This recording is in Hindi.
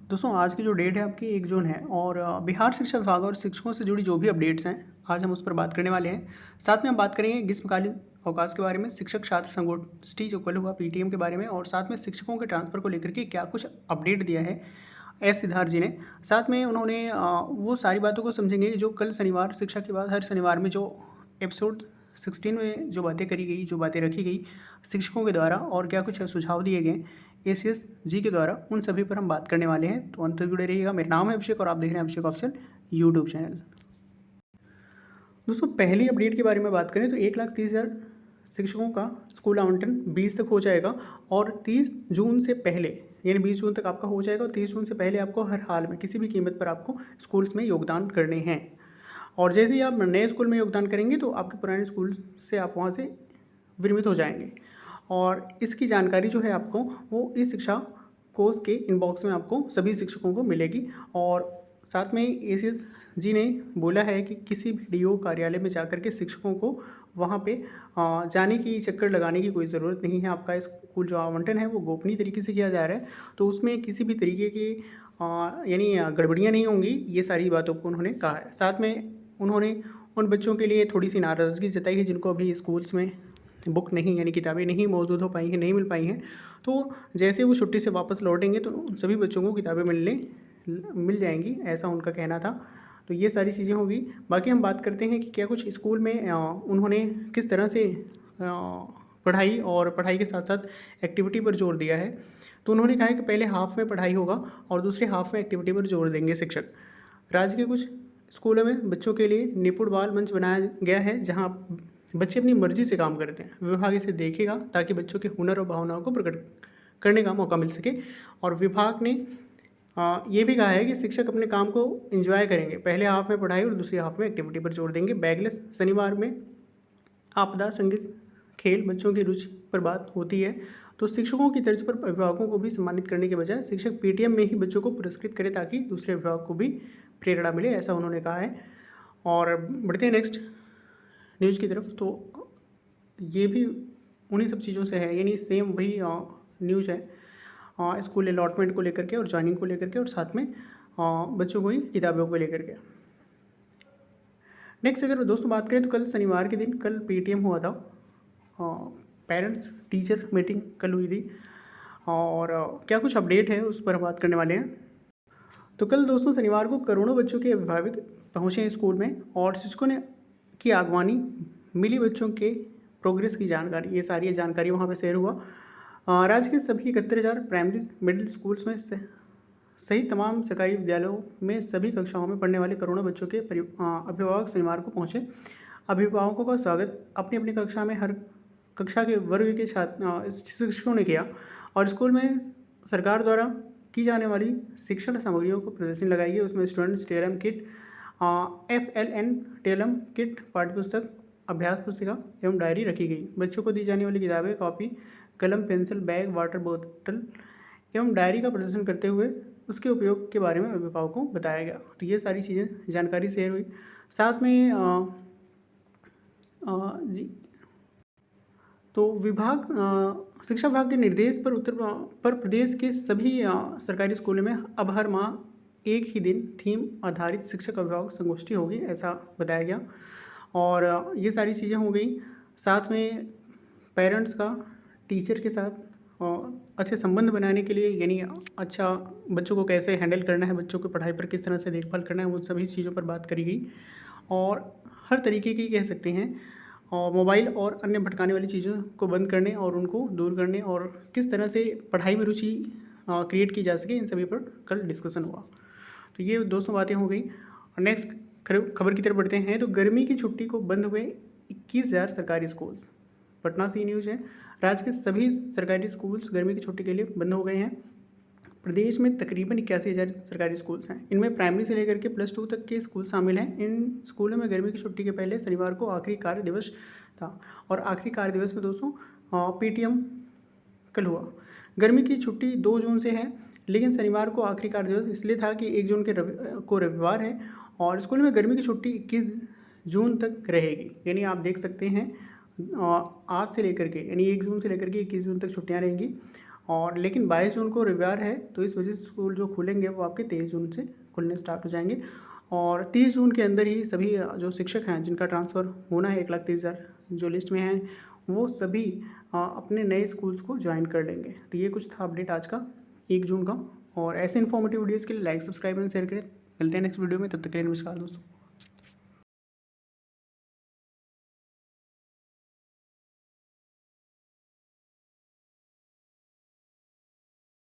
दोस्तों आज की जो डेट है आपकी 1 जून है और बिहार शिक्षा विभाग और शिक्षकों से जुड़ी जो भी अपडेट्स हैं आज हम उस पर बात करने वाले हैं। साथ में हम बात करेंगे ग्रीष्मकालीन अवकाश के बारे में, शिक्षक छात्र संगोष्ठी जो कल हुआ पीटीएम के बारे में, और साथ में शिक्षकों के ट्रांसफ़र को लेकर के क्या कुछ अपडेट दिया है एस सिद्धार्थ जी ने। साथ में उन्होंने वो सारी बातों को समझेंगे जो कल शनिवार शिक्षा के बाद हर शनिवार में जो एपिसोड 16 में जो बातें करी गई, जो बातें रखी गई शिक्षकों के द्वारा और क्या कुछ सुझाव दिए गए एसीएस जी के द्वारा, उन सभी पर हम बात करने वाले हैं। तो अंत तक जुड़े रहिएगा। मेरा नाम है अभिषेक और आप देख रहे हैं अभिषेक ऑफिशियल यूट्यूब चैनल। दोस्तों पहली अपडेट के बारे में बात करें तो 1,30,000 शिक्षकों का स्कूल आवंटन 20 तक हो जाएगा और 30 जून से पहले, यानी 20 जून तक आपका हो जाएगा और 30 जून से पहले आपको हर हाल में किसी भी कीमत पर आपको स्कूल्स में योगदान करने हैं। और जैसे ही आप नए स्कूल में योगदान करेंगे तो आपके पुराने स्कूल से आप वहाँ से विरमित हो जाएंगे। और इसकी जानकारी जो है आपको वो इस शिक्षा कोष के इनबॉक्स में आपको सभी शिक्षकों को मिलेगी। और साथ में एसीएस जी ने बोला है कि किसी भी डीओ कार्यालय में जाकर के शिक्षकों को वहाँ पे जाने की चक्कर लगाने की कोई ज़रूरत नहीं है। आपका स्कूल जो आवंटन है वो गोपनीय तरीके से किया जा रहा है, तो उसमें किसी भी तरीके की यानी गड़बड़ियाँ नहीं होंगी। ये सारी बातों को उन्होंने कहा है। साथ में उन्होंने उन बच्चों के लिए थोड़ी सी नाराज़गी जताई है जिनको अभी स्कूल्स में बुक नहीं, यानी किताबें नहीं मौजूद हो पाई हैं, नहीं मिल पाई हैं। तो जैसे वो छुट्टी से वापस लौटेंगे तो उन सभी बच्चों को किताबें मिल जाएंगी, ऐसा उनका कहना था। तो ये सारी चीज़ें होगी। बाकी हम बात करते हैं कि क्या कुछ स्कूल में उन्होंने किस तरह से पढ़ाई और पढ़ाई के साथ साथ एक्टिविटी पर जोर दिया है। तो उन्होंने कहा है कि पहले हाफ में पढ़ाई होगा और दूसरे हाफ में एक्टिविटी पर जोर देंगे शिक्षक। राज्य के कुछ स्कूलों में बच्चों के लिए निपुण बाल मंच बनाया गया है जहां बच्चे अपनी मर्जी से काम करते हैं। विभाग इसे देखेगा ताकि बच्चों के हुनर और भावनाओं को प्रकट करने का मौका मिल सके। और विभाग ने ये भी कहा है कि शिक्षक अपने काम को एंजॉय करेंगे, पहले हाफ में पढ़ाई और दूसरे हाफ में एक्टिविटी पर जोर देंगे। बैगलेस शनिवार में आपदा, संगीत, खेल, बच्चों की रुचि पर बात होती है। तो शिक्षकों की तर्ज पर अभिभावकों को भी सम्मानित करने के बजाय शिक्षक पीटीएम में ही बच्चों को पुरस्कृत करें ताकि दूसरे अभिभावक को भी प्रेरणा मिले, ऐसा उन्होंने कहा है। और बढ़ते हैं नेक्स्ट न्यूज़ की तरफ। तो ये भी उन्हीं सब चीज़ों से है, यानी सेम वही न्यूज़ है स्कूल अलॉटमेंट को लेकर के और ज्वाइनिंग को लेकर के और साथ में बच्चों को ही किताबों को लेकर के। नेक्स्ट अगर दोस्तों बात करें तो कल शनिवार के दिन कल पीटीएम हुआ था, पेरेंट्स टीचर मीटिंग कल हुई थी और क्या कुछ अपडेट है उस पर हम बात करने वाले हैं। तो कल दोस्तों शनिवार को करोड़ों बच्चों के अभिभावक पहुँचे स्कूल में और शिक्षकों ने की आगवानी मिली बच्चों के प्रोग्रेस की जानकारी, ये सारी जानकारी वहाँ पे शेयर हुआ। राज्य के सभी 71,000 प्राइमरी मिडिल स्कूल्स में सहित तमाम सरकारी विद्यालयों में सभी कक्षाओं में पढ़ने वाले करोड़ों बच्चों के अभिभावक शनिवार को पहुँचे। अभिभावकों का स्वागत अपनी अपनी कक्षा में हर कक्षा के वर्ग के छात्र शिक्षकों ने किया और स्कूल में सरकार द्वारा की जाने वाली शिक्षण सामग्रियों को प्रदर्शनी लगाई गई। उसमें students tell them kit, FLN tell them kit, पाठ्यपुस्तक, अभ्यास पुस्तिका एवं डायरी रखी गई। बच्चों को दी जाने वाली किताबें, कॉपी, कलम, पेंसिल, बैग, वाटर बोतल एवं डायरी का प्रदर्शन करते हुए उसके उपयोग के बारे में अभिभावकों को बताया गया। तो ये सारी चीज़ें जानकारी शेयर हुई। साथ में जी तो शिक्षा विभाग के निर्देश पर उत्तर प्रदेश के सभी सरकारी स्कूलों में अब हर माह एक ही दिन थीम आधारित शिक्षक अभिभावक संगोष्ठी होगी, ऐसा बताया गया। और ये सारी चीज़ें हो गई। साथ में पेरेंट्स का टीचर के साथ अच्छे संबंध बनाने के लिए, यानी अच्छा बच्चों को कैसे हैंडल करना है, बच्चों को पढ़ाई पर किस तरह से देखभाल करना है, उन सभी चीज़ों पर बात करी गई। और हर तरीके की कह सकते हैं और मोबाइल और अन्य भटकाने वाली चीज़ों को बंद करने और उनको दूर करने और किस तरह से पढ़ाई में रुचि क्रिएट की जा सके, इन सभी पर कल डिस्कशन हुआ। तो ये दोस्तों बातें हो गई। और नेक्स्ट खबर की तरफ बढ़ते हैं। तो गर्मी की छुट्टी को बंद हुए 21,000 सरकारी स्कूल्स, पटना से न्यूज़ है। राज्य के सभी सरकारी स्कूल्स गर्मी की छुट्टी के लिए बंद हो गए हैं। प्रदेश में तकरीबन 81,000 सरकारी स्कूल्स हैं। इनमें प्राइमरी से लेकर के +2 तक के स्कूल शामिल हैं। इन स्कूलों में गर्मी की छुट्टी के पहले शनिवार को आखिरी कार्य दिवस था और आखिरी कार्य दिवस में दोस्तों पीटीएम कल हुआ। गर्मी की छुट्टी 2 जून से है, लेकिन शनिवार को आखिरी कार्य दिवस इसलिए था कि 1 जून को रविवार है और स्कूल में गर्मी की छुट्टी 21 जून तक रहेगी। यानी आप देख सकते हैं आज से लेकर के, यानी 1 जून से लेकर के 21 जून तक छुट्टियाँ रहेंगी। और लेकिन 22 जून को रविवार है, तो इस वजह से स्कूल जो खुलेंगे वो आपके 23 जून से खुलने स्टार्ट हो जाएंगे। और 30 जून के अंदर ही सभी जो शिक्षक हैं जिनका ट्रांसफ़र होना है 1,30,000 जो लिस्ट में हैं, वो सभी अपने नए स्कूल्स को ज्वाइन कर लेंगे। तो ये कुछ था अपडेट आज का 1 जून का। और ऐसे इन्फॉर्मेटिव वीडियोज़ के लिए लाइक, सब्सक्राइब एंड शेयर करें। मिलते हैं नेक्स्ट वीडियो में, तब तक के लिए नमस्कार दोस्तों।